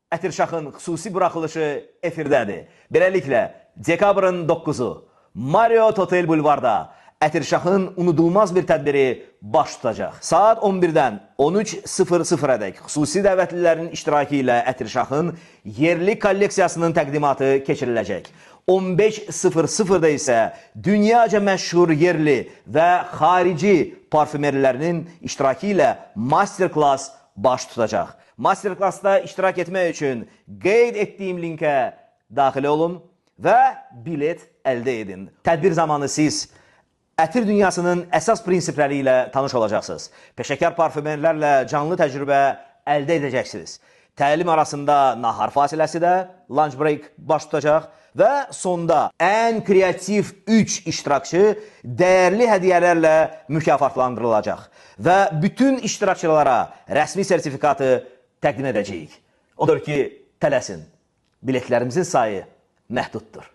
Ətir Şaxın xüsusi buraxılışı efirdədir. Beləliklə, dekabrın 9-u Marriott Hotel Bulvarda Ətir Şaxın unudulmaz bir tədbiri baş tutacaq. Saat 11-dən 13:00-ədək xüsusi dəvətlilərin iştirakı ilə Ətir Şaxın yerli kolleksiyasının təqdimatı keçiriləcək. 15:00-da isə dünyaca məşhur yerli və xarici parfümerilərinin iştirakı ilə master-klass baş tutacaq. Master-klassda iştirak etmək üçün qeyd etdiyim linkə daxil olun və bilet əldə edin. Tədbir zamanı siz ətir dünyasının əsas prinsipləri ilə tanış olacaqsınız. Peşəkar parfümerlərlə canlı təcrübə əldə edəcəksiniz. Təlim arasında nahar fasiləsi də, lunch break baş tutacaq və sonda ən kreativ 3 iştirakçı dəyərli hədiyyələrlə mükafatlandırılacaq və bütün iştirakçılara rəsmi sertifikatı təqdim edəcəyik. Odur ki, tələsin. Biletlərimizin sayı məhduddur.